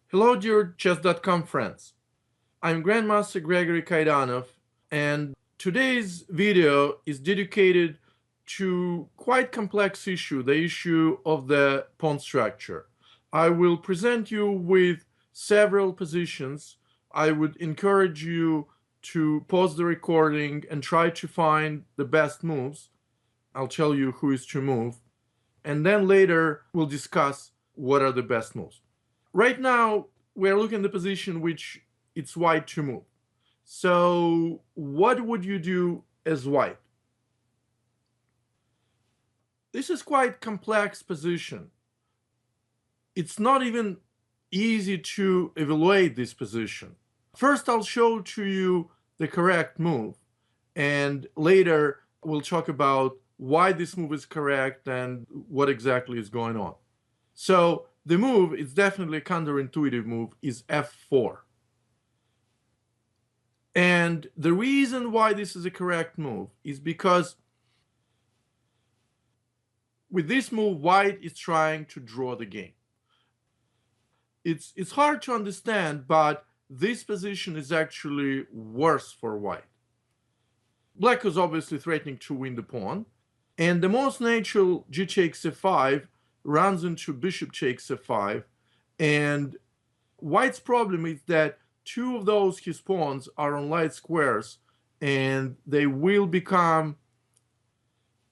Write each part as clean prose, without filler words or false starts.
Hello, dear chess.com friends. I'm Grandmaster Gregory Kaidanov, and today's video is dedicated to quite complex issue, the issue of the pawn structure. I will present you with several positions. I would encourage you to pause the recording and try to find the best moves. I'll tell you who is to move, and then later we'll discuss what are the best moves. Right now, we're looking at the position which it's white to move. So what would you do as white? This is quite complex position. It's not even easy to evaluate this position. First, I'll show to you the correct move, and later we'll talk about why this move is correct and what exactly is going on. So the move, it's definitely a counterintuitive move, is f4. And the reason why this is a correct move is because with this move, white is trying to draw the game. It's hard to understand, but this position is actually worse for white. Black is obviously threatening to win the pawn, and the most natural g takes f5 runs into bishop takes f5, and white's problem is that two of those his pawns are on light squares, and they will become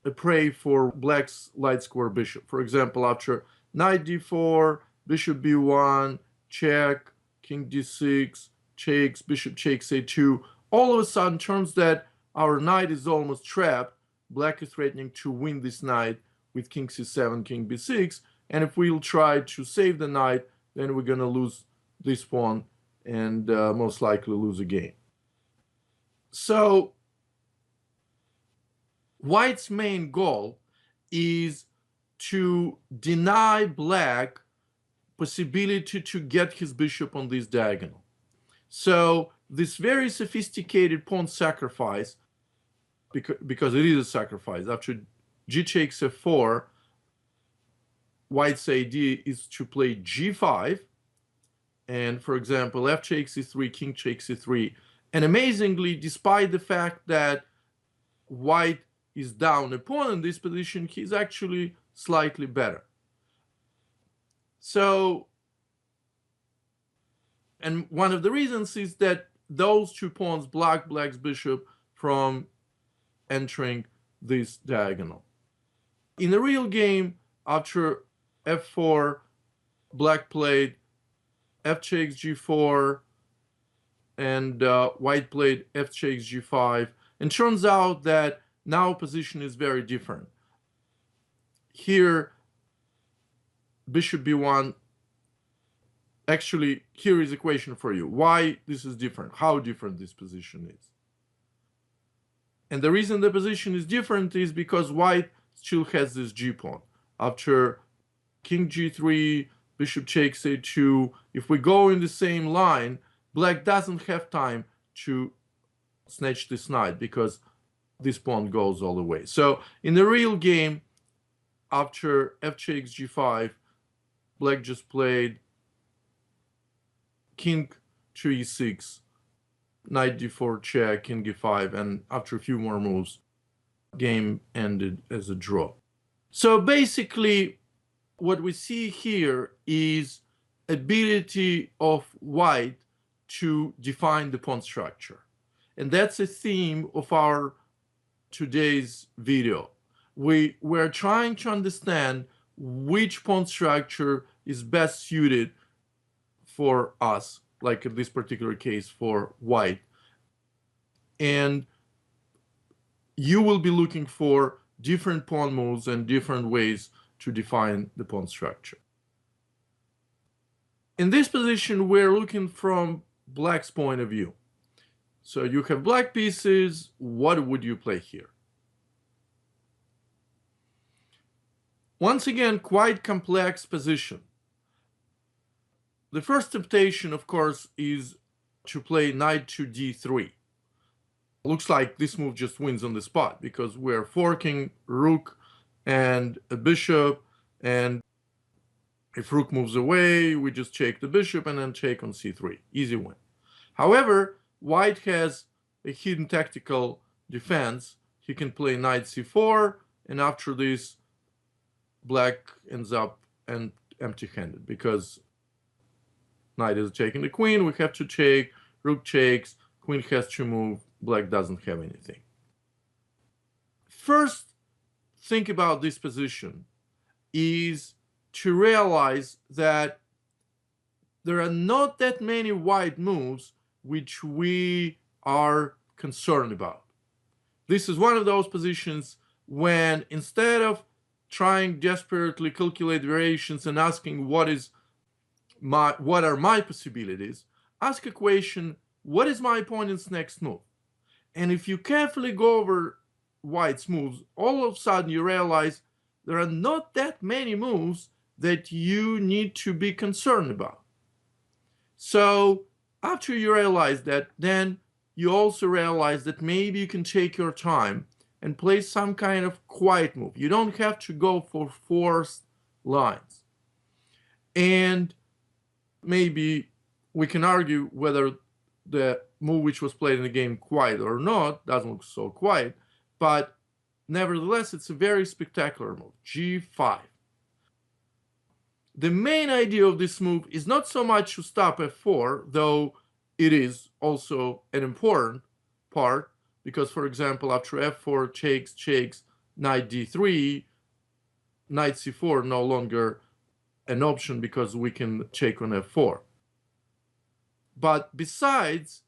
a prey for black's light square bishop. For example, after knight d4, bishop b1, check, king d6, takes, bishop takes a2, all of a sudden turns that our knight is almost trapped. Black is threatening to win this knight with king c7, king b6, and if we'll try to save the knight, then we're going to lose this pawn and most likely lose a game. So white's main goal is to deny black possibility to get his bishop on this diagonal. So this very sophisticated pawn sacrifice, because it is a sacrifice, after g takes f4, white's idea is to play g5, and for example, f takes e3, king takes e3. And amazingly, despite the fact that white is down a pawn in this position, he's actually slightly better. So, and one of the reasons is that those two pawns block black's bishop from entering this diagonal. In the real game, after f4, black played f takes g4, and white played f takes g5, and turns out that now position is very different. Here, bishop b1, actually, here is equation for you. Why this is different, how different this position is. And the reason the position is different is because white still has this g pawn. After king g3, bishop takes a2, if we go in the same line, black doesn't have time to snatch this knight because this pawn goes all the way. So in the real game, after f takes g5, black just played king to e6, knight d4 check, king e5, and after a few more moves, game ended as a draw. So basically, what we see here is ability of white to define the pawn structure. And that's a theme of our today's video. We're trying to understand which pawn structure is best suited for us, like in this particular case for white. And you will be looking for different pawn moves and different ways to define the pawn structure. In this position, we're looking from black's point of view. So you have black pieces. What would you play here? Once again, quite complex position. The first temptation, of course, is to play knight to d3. Looks like this move just wins on the spot because we're forking rook and a bishop, and If rook moves away, we just check the bishop and then check on c3. Easy win. However, white has a hidden tactical defense. He can play knight c4, and after this, black ends up empty-handed because knight is taking the queen. We have to check, rook checks, queen has to move, black doesn't have anything. First, think about this position is to realize that there are not that many white moves which we are concerned about. This is one of those positions when instead of trying desperately calculate variations and asking what are my possibilities, ask a question, what is my opponent's next move? And if you carefully go over white's moves, all of a sudden you realize there are not that many moves that you need to be concerned about. So after you realize that, then you also realize that maybe you can take your time and play some kind of quiet move. You don't have to go for forced lines. And maybe we can argue whether the move which was played in the game quiet or not, doesn't look so quiet, but nevertheless, it's a very spectacular move, g5. The main idea of this move is not so much to stop f4, though it is also an important part, because, for example, after f4 checks, knight d3, knight c4 no longer an option because we can check on f4. But besides,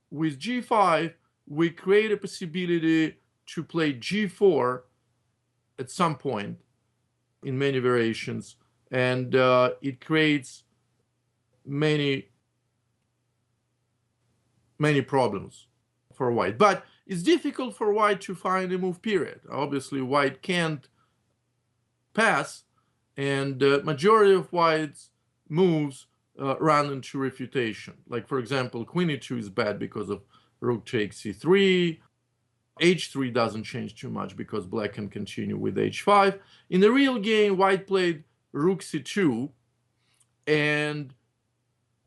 with g5, we create a possibility to play g4 at some point in many variations, and it creates many problems for white. But it's difficult for white to find a move period. Obviously, white can't pass, and the majority of white's moves run into refutation. Like, for example, queen e2 is bad because of rook takes c3. h3 doesn't change too much because black can continue with h5. In the real game, white played rook c2, and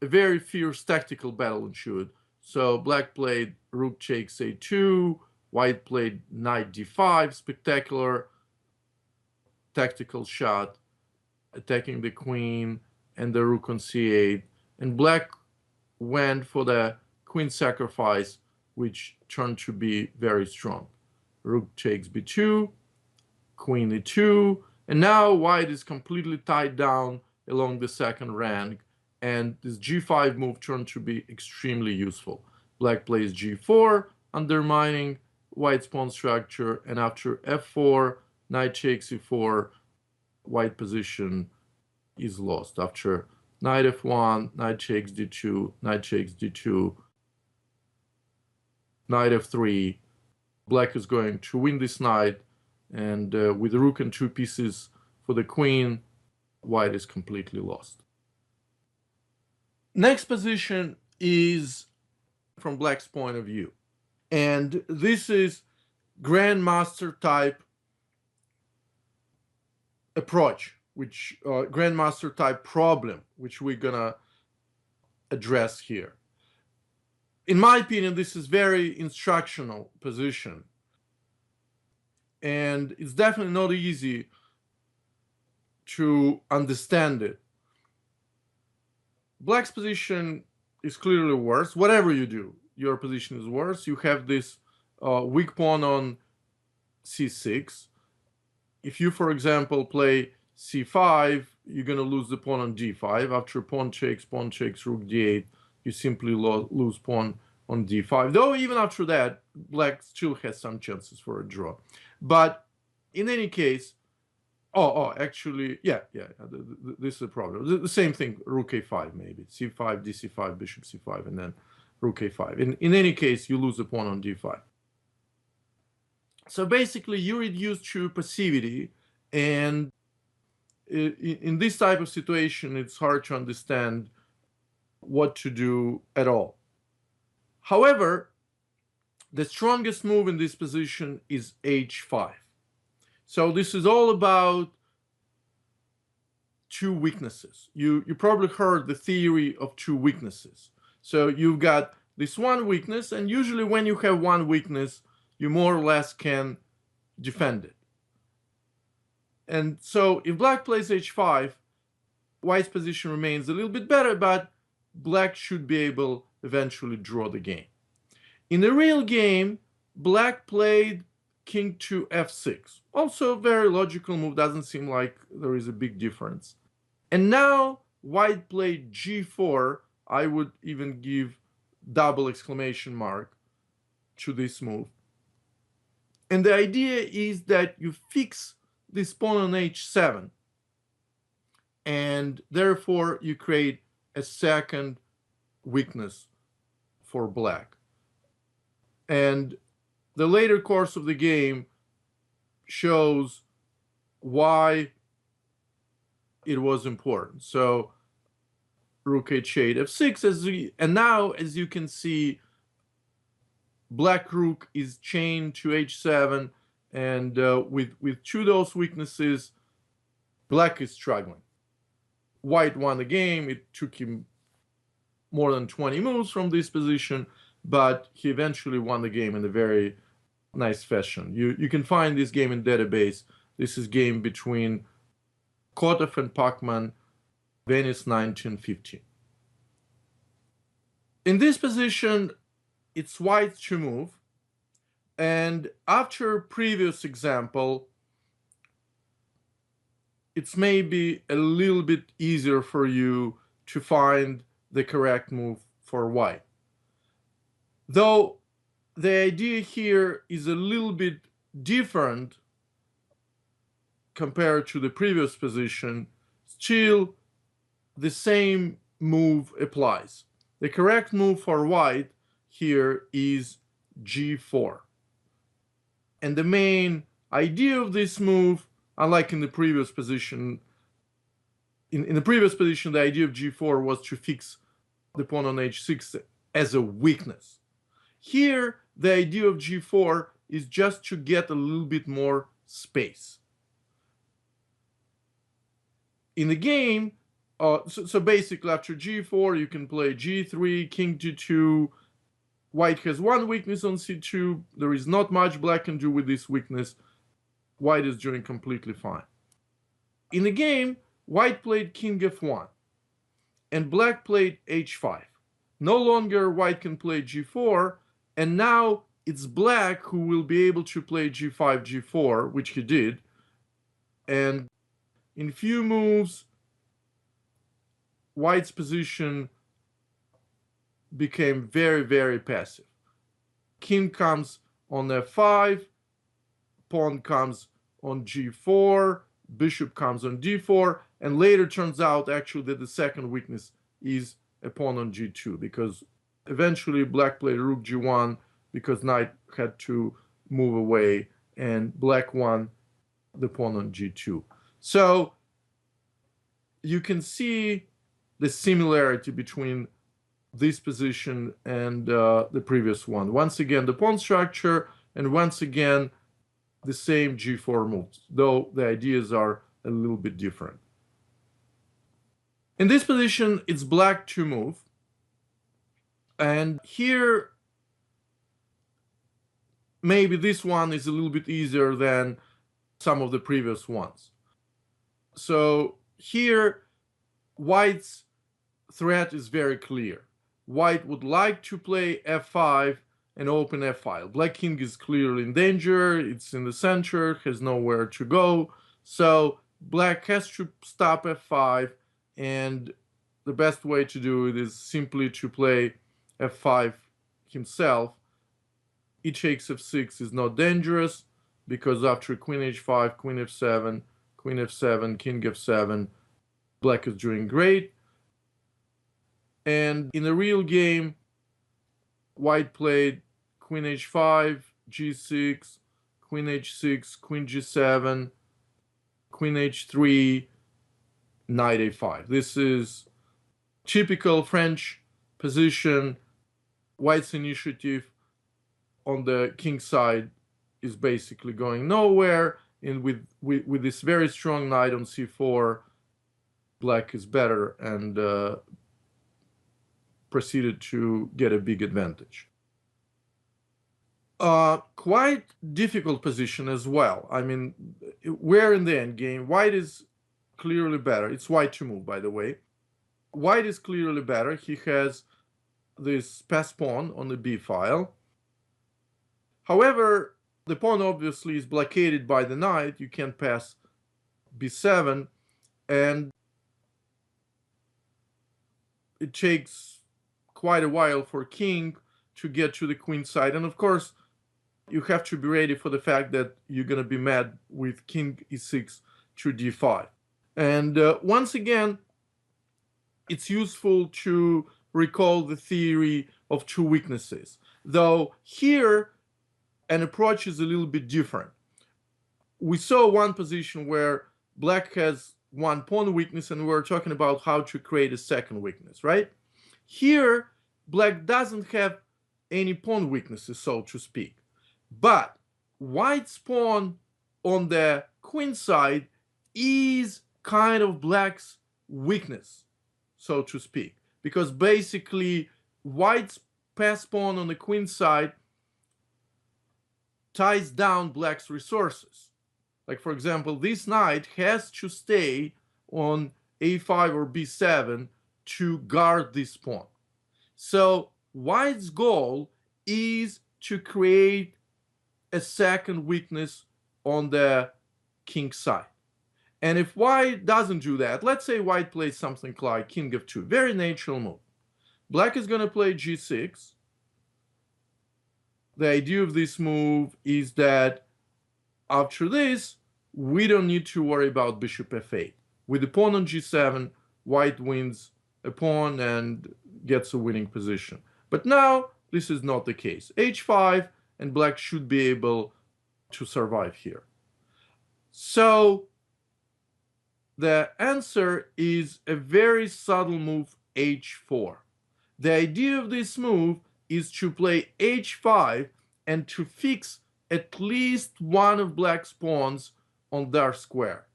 a very fierce tactical battle ensued. So black played rook takes a2, white played knight d5, spectacular tactical shot, attacking the queen and the rook on c8, and black went for the queen sacrifice, which turned to be very strong. Rook takes b2, queen e2, and now white is completely tied down along the second rank, and this g5 move turned to be extremely useful. Black plays g4, undermining white's pawn structure, and after f4, knight takes e4, white position is lost. After knight f1, knight takes d2, knight takes d2, knight f3, black is going to win this knight, and with the rook and 2 pieces for the queen, white is completely lost. Next position is from black's point of view, and this is grandmaster type approach, which grandmaster type problem, which we're gonna address here. In my opinion, this is very instructional position, and it's definitely not easy to understand it. Black's position is clearly worse. Whatever you do, your position is worse. You have this weak pawn on c6. If you, for example, play c5, you're going to lose the pawn on d5. After pawn checks, rook d8, you simply lose pawn on d5. Though even after that, black still has some chances for a draw. But in any case, actually, yeah, this is a problem. The same thing, rook a5 maybe, c5, dc5, bishop c5, and then rook a5. In any case, you lose the pawn on d5. So basically, you reduce to passivity, and in this type of situation, it's hard to understand what to do at all. However, the strongest move in this position is h5. So this is all about two weaknesses. You probably heard the theory of two weaknesses. So you've got this one weakness, and usually when you have one weakness, you more or less can defend it. And so if black plays h5, white's position remains a little bit better, but black should be able eventually draw the game. In the real game, black played king to f6. Also a very logical move, doesn't seem like there is a big difference. And now white played g4. I would even give double exclamation mark to this move. And the idea is that you fix this pawn on h7, and therefore you create a second weakness for black. And the later course of the game shows why it was important. So rook h8, f6, and now as you can see, black rook is chained to h7, and with two of those weaknesses, black is struggling. White won the game. It took him more than 20 moves from this position, but he eventually won the game in a very nice fashion. You can find this game in database. This is game between Kotov and Pachman, Venice 1915. In this position, it's white to move. And after previous example, it's maybe a little bit easier for you to find the correct move for white. Though the idea here is a little bit different compared to the previous position, still the same move applies. The correct move for white here is g4. And the main idea of this move, unlike in the previous position, in the previous position, the idea of g4 was to fix the pawn on h6 as a weakness. Here, the idea of g4 is just to get a little bit more space. In the game, so basically after g4, you can play g3, king g2. White has one weakness on c2. There is not much black can do with this weakness. White is doing completely fine. In the game, white played king f1, and black played h5. No longer white can play g4, and now it's black who will be able to play g5, g4, which he did. And in few moves, white's position became very, very passive. King comes on f5, pawn comes on g4, bishop comes on d4, and later turns out actually that the second weakness is a pawn on g2, because eventually black played rook g1 because knight had to move away, and black won the pawn on g2. So you can see the similarity between this position and the previous one. Once again, the pawn structure, and once again, the same g4 moves, though the ideas are a little bit different. In this position, it's black to move. And here, maybe this one is a little bit easier than some of the previous ones. So here, white's threat is very clear. White would like to play f5 and open f-file. Black king is clearly in danger. It's in the center, has nowhere to go. So black has to stop f5, and the best way to do it is simply to play f5 himself. E takes f6 is not dangerous, because after queen h5, queen f7, queen f7, king f7, black is doing great. And in the real game, white played queen h5, g6, queen h6, queen g7, queen h3, knight a5. This is typical French position. White's initiative on the king side is basically going nowhere, and with this very strong knight on c4, black is better and proceeded to get a big advantage. Quite difficult position as well. I mean, we're in the end game. White is clearly better. It's white to move, by the way. White is clearly better. He has this pass pawn on the b file. However, the pawn obviously is blockaded by the knight. You can't pass b7, and it takes quite a while for king to get to the queen side. And of course, you have to be ready for the fact that you're going to be met with king e6 to d5. And once again, it's useful to recall the theory of two weaknesses. Though here, an approach is a little bit different. We saw one position where black has one pawn weakness, and we're talking about how to create a second weakness, right? Here, black doesn't have any pawn weaknesses, so to speak. But white's pawn on the queen side is kind of black's weakness, so to speak, because basically white's pass pawn on the queen side ties down black's resources. Like, for example, this knight has to stay on a5 or b7 to guard this pawn. So white's goal is to create a second weakness on the king side. And if white doesn't do that, let's say white plays something like king f2, very natural move. Black is going to play g6. The idea of this move is that after this, we don't need to worry about bishop f8. With the pawn on g7, white wins a pawn and gets a winning position. But now, this is not the case. h5, and black should be able to survive here. So the answer is a very subtle move, h4. The idea of this move is to play h5 and to fix at least one of black's pawns on dark square.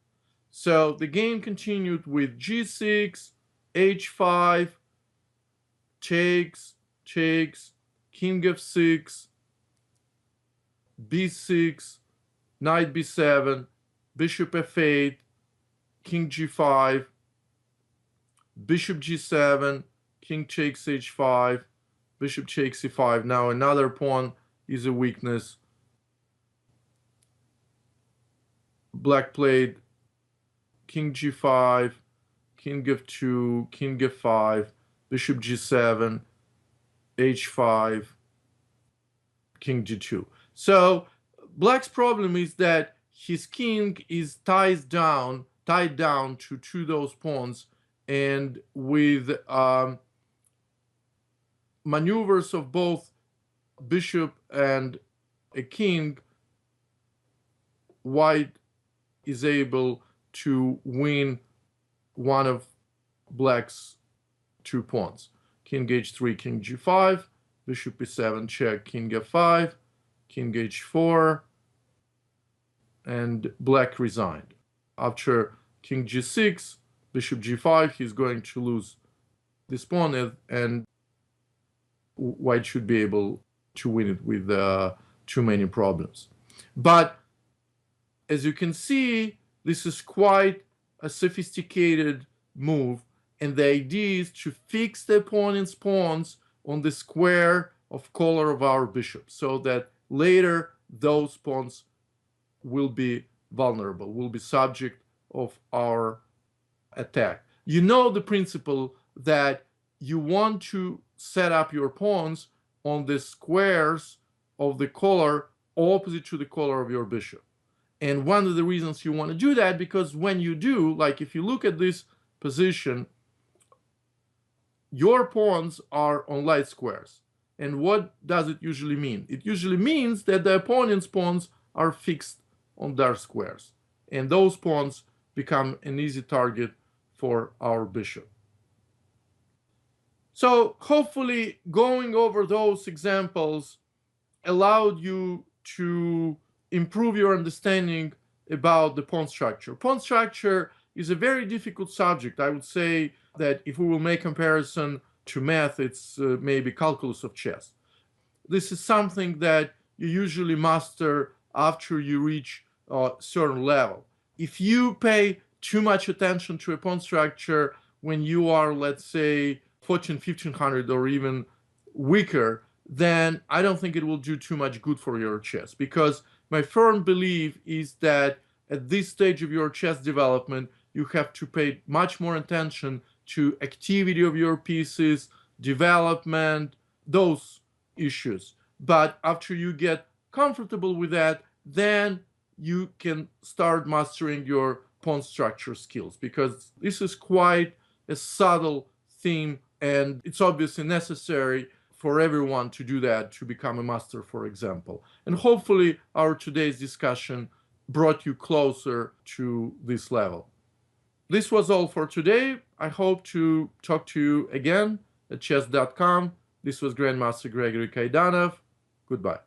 So the game continued with g6, h5, takes, king f6, b6, knight b7, bishop f8, king g5, bishop g7, king takes h5, bishop takes e5. Now another pawn is a weakness. Black played king g5, king f2, king f5, bishop g7, h5, king g2. So black's problem is that his king is tied down to two of those pawns, and with maneuvers of both bishop and a king, white is able to win one of black's two pawns. King h3, king g5, bishop e7 check, king f5, king h4, and black resigned. After king g6, bishop g5, he's going to lose this pawn, and white should be able to win it with too many problems. But as you can see, this is quite a sophisticated move, and the idea is to fix the opponent's pawns on the square of color of our bishop, so that later those pawns will be vulnerable, will be subject of our attack. You know the principle that you want to set up your pawns on the squares of the color opposite to the color of your bishop. And one of the reasons you want to do that, because when you do, like if you look at this position, your pawns are on light squares. And what does it usually mean? It usually means that the opponent's pawns are fixed on dark squares, and those pawns become an easy target for our bishop. So hopefully going over those examples allowed you to improve your understanding about the pawn structure. Pawn structure is a very difficult subject. I would say that if we will make comparison to math, it's maybe calculus of chess. This is something that you usually master after you reach a certain level. If you pay too much attention to a pawn structure when you are, let's say, 14, 1500 or even weaker, then I don't think it will do too much good for your chess, because my firm belief is that at this stage of your chess development, you have to pay much more attention to activity of your pieces, development, those issues. But after you get comfortable with that, then you can start mastering your pawn structure skills, because this is quite a subtle theme, and it's obviously necessary for everyone to do that to become a master, for example. And hopefully our today's discussion brought you closer to this level. This was all for today. I hope to talk to you again at chess.com. This was Grandmaster Gregory Kaidanov. Goodbye.